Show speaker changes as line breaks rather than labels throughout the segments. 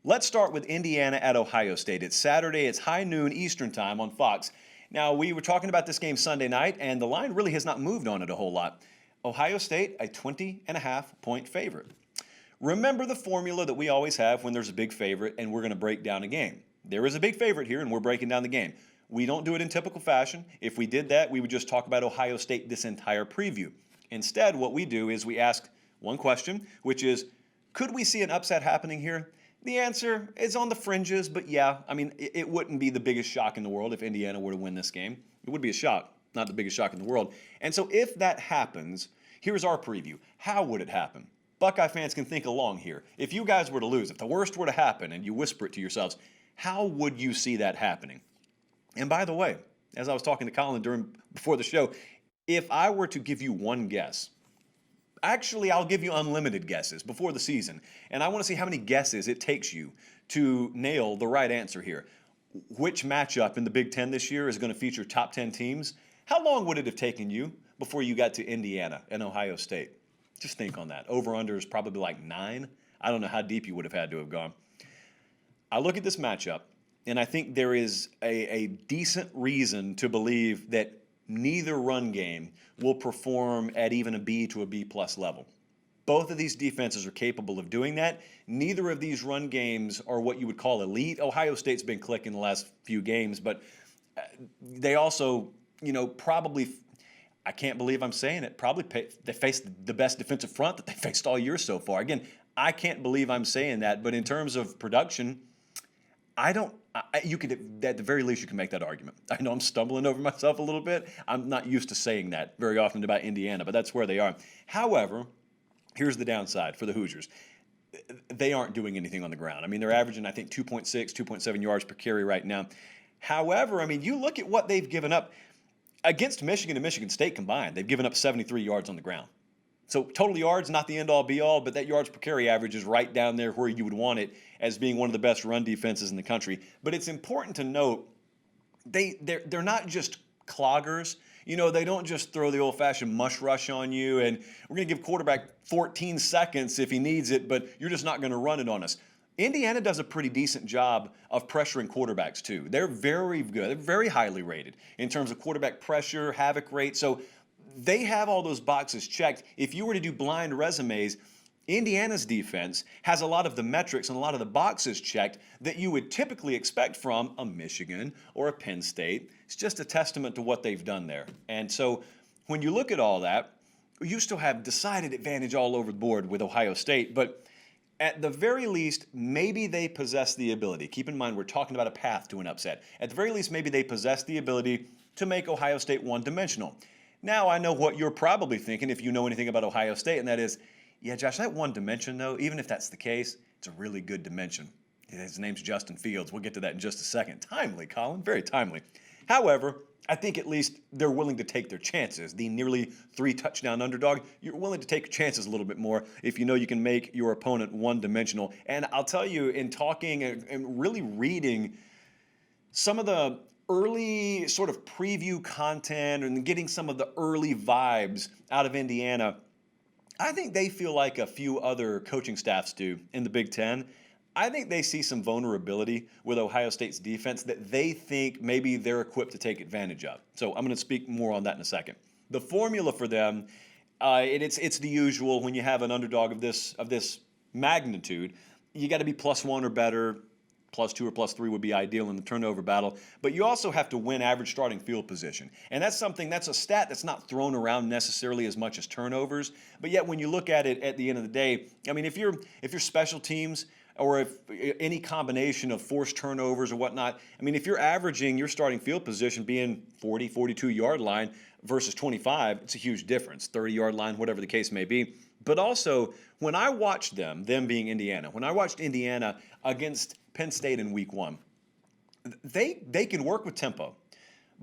Let's start with Indiana at Ohio State. It's Saturday, it's high noon Eastern time on Fox. Now, we were talking about this game Sunday night, and the line really has not moved on it a whole lot. Ohio State, a 20.5-point favorite. Remember the formula that we always have when there's a big favorite and we're going to break down a game. There is a big favorite here, and we're breaking down the game. We don't do it in typical fashion. If we did that, we would just talk about Ohio State this entire preview. Instead, what we do is we ask one question, which is, could we see an upset happening here? The answer is on the fringes, but yeah, I mean, it wouldn't be the biggest shock in the world if Indiana were to win this game. It would be a shock, not the biggest shock in the world. And so if that happens, here's our preview. How would it happen? Buckeye fans can think along here. If you guys were to lose, if the worst were to happen and you whisper it to yourselves, how would you see that happening? And by the way, as I was talking to Colin before the show, if I were to give you one guess, actually, I'll give you unlimited guesses before the season, and I want to see how many guesses it takes you to nail the right answer here. Which matchup in the Big Ten this year is going to feature top 10 teams? How long would it have taken you before you got to Indiana and Ohio State? Just think on that. Over-under is probably like 9. I don't know how deep you would have had to have gone. I look at this matchup, and I think there is a decent reason to believe that neither run game will perform at even a B to a B plus level. Both of these defenses are capable of doing that. Neither of these run games are what you would call elite. Ohio State's been clicking the last few games, but they also, probably, I can't believe I'm saying it, they faced the best defensive front that they faced all year so far. Again, I can't believe I'm saying that, but in terms of production, you could, at the very least, you can make that argument. I know I'm stumbling over myself a little bit. I'm not used to saying that very often about Indiana, but that's where they are. However, here's the downside for the Hoosiers. They aren't doing anything on the ground. I mean, they're averaging, I think, 2.6, 2.7 yards per carry right now. However, I mean, you look at what they've given up against Michigan and Michigan State combined. They've given up 73 yards on the ground. So total yards, not the end-all, be-all, but that yards per carry average is right down there where you would want it as being one of the best run defenses in the country. But it's important to note they're not just cloggers. They don't just throw the old-fashioned mush rush on you, and we're going to give quarterback 14 seconds if he needs it, but you're just not going to run it on us. Indiana does a pretty decent job of pressuring quarterbacks, too. They're very good. They're very highly rated in terms of quarterback pressure, havoc rate. So they have all those boxes checked. If you were to do blind resumes, Indiana's defense has a lot of the metrics and a lot of the boxes checked that you would typically expect from a Michigan or a Penn State. It's just a testament to what they've done there. And so when you look at all that, you still have decided advantage all over the board with Ohio State, but at the very least, maybe they possess the ability. Keep in mind, we're talking about a path to an upset. At the very least, maybe they possess the ability to make Ohio State one-dimensional. Now, I know what you're probably thinking if you know anything about Ohio State, and that is, yeah, Josh, that one dimension, though, even if that's the case, it's a really good dimension. His name's Justin Fields. We'll get to that in just a second. Timely, Colin, very timely. However, I think at least they're willing to take their chances. The nearly 3-touchdown underdog, you're willing to take your chances a little bit more if you know you can make your opponent one-dimensional. And I'll tell you, in talking and really reading some of the early sort of preview content and getting some of the early vibes out of Indiana, I think they feel like a few other coaching staffs do in the Big Ten. I think they see some vulnerability with Ohio State's defense that they think maybe they're equipped to take advantage of. So I'm going to speak more on that in a second. The formula for them, it's the usual. When you have an underdog of this magnitude, you got to be +1 or better. +2 or +3 would be ideal in the turnover battle. But you also have to win average starting field position. And that's a stat that's not thrown around necessarily as much as turnovers. But yet when you look at it at the end of the day, I mean, if you're special teams or if any combination of forced turnovers or whatnot, I mean, if you're averaging your starting field position being 40, 42-yard line versus 25, it's a huge difference, 30-yard line, whatever the case may be. But also, when I watched them being Indiana, when I watched Indiana against Penn State in week 1, they can work with tempo,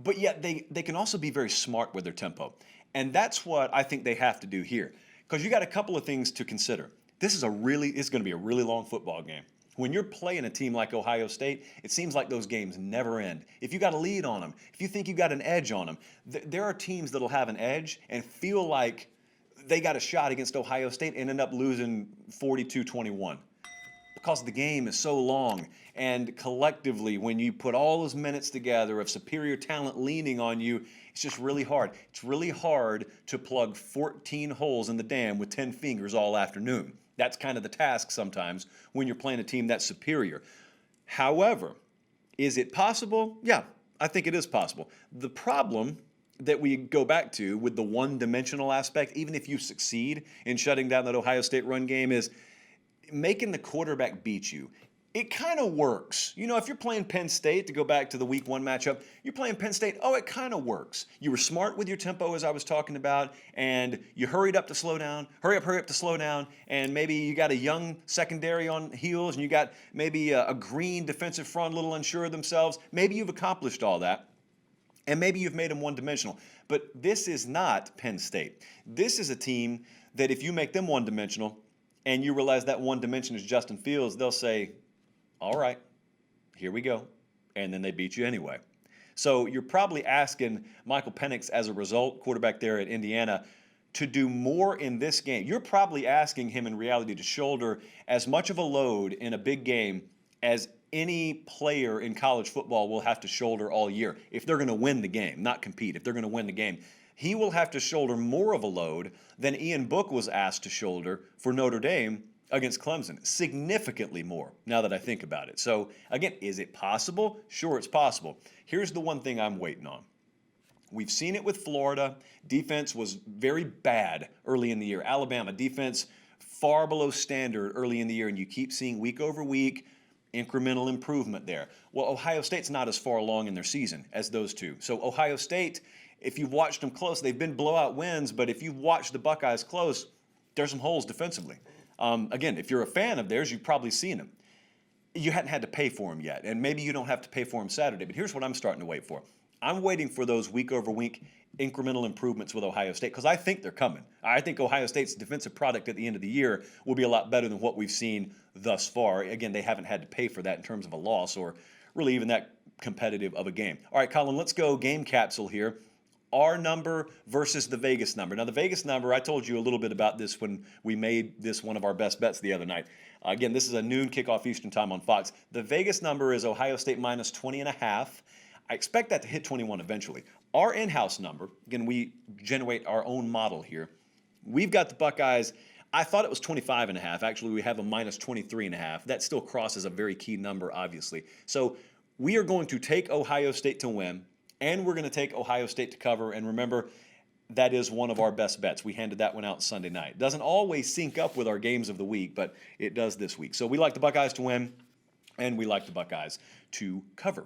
but yet they can also be very smart with their tempo. And that's what I think they have to do here, because you got a couple of things to consider. It's going to be a really long football game. When you're playing a team like Ohio State, it seems like those games never end. If you got a lead on them, if you think you got an edge on them, there are teams that'll have an edge and feel like they got a shot against Ohio State and end up losing 42-21. because the game is so long. And collectively, when you put all those minutes together of superior talent leaning on you, it's just really hard. It's really hard to plug 14 holes in the dam with 10 fingers all afternoon. That's kind of the task sometimes when you're playing a team that's superior. However, is it possible? Yeah, I think it is possible. The problem that we go back to with the one-dimensional aspect, even if you succeed in shutting down that Ohio State run game, is making the quarterback beat you. It kind of works. You know, if you're playing Penn State, to go back to the week 1 matchup, you're playing Penn State, it kind of works. You were smart with your tempo, as I was talking about, and you hurried up to slow down, hurry up to slow down, and maybe you got a young secondary on heels, and you got maybe a green defensive front, a little unsure of themselves. Maybe you've accomplished all that. And maybe you've made them one-dimensional. But this is not Penn State. This is a team that if you make them one-dimensional and you realize that one dimension is Justin Fields, they'll say, all right, here we go. And then they beat you anyway. So you're probably asking Michael Penix, as a result, quarterback there at Indiana, to do more in this game. You're probably asking him in reality to shoulder as much of a load in a big game as any player in college football will have to shoulder all year if they're going to win the game, not compete. If they're going to win the game, he will have to shoulder more of a load than Ian Book was asked to shoulder for Notre Dame against Clemson. Significantly more, now that I think about it. So, again, is it possible? Sure, it's possible. Here's the one thing I'm waiting on. We've seen it with Florida. Defense was very bad early in the year. Alabama, defense far below standard early in the year, and you keep seeing week over week incremental improvement there. Well, Ohio State's not as far along in their season as those two. So Ohio State, if you've watched them close, they've been blowout wins, but if you've watched the Buckeyes close, there's some holes defensively. Again, if you're a fan of theirs, you've probably seen them. You hadn't had to pay for them yet, and maybe you don't have to pay for them Saturday, but here's what I'm starting to wait for. I'm waiting for those week over week incremental improvements with Ohio State because I think they're coming. I think Ohio State's defensive product at the end of the year will be a lot better than what we've seen thus far. Again, they haven't had to pay for that in terms of a loss or really even that competitive of a game. All right, Colin, let's go game capsule here. Our number versus the Vegas number. Now, the Vegas number, I told you a little bit about this when we made this one of our best bets the other night. Again, this is a noon kickoff Eastern time on Fox. The Vegas number is Ohio State minus 20.5. I expect that to hit 21 eventually. Our in-house number, again, we generate our own model here. We've got the Buckeyes. I thought it was 25.5. Actually, we have a minus 23.5. That still crosses a very key number, obviously. So we are going to take Ohio State to win, and we're going to take Ohio State to cover. And remember, that is one of our best bets. We handed that one out Sunday night. Doesn't always sync up with our games of the week, but it does this week. So we like the Buckeyes to win, and we like the Buckeyes to cover.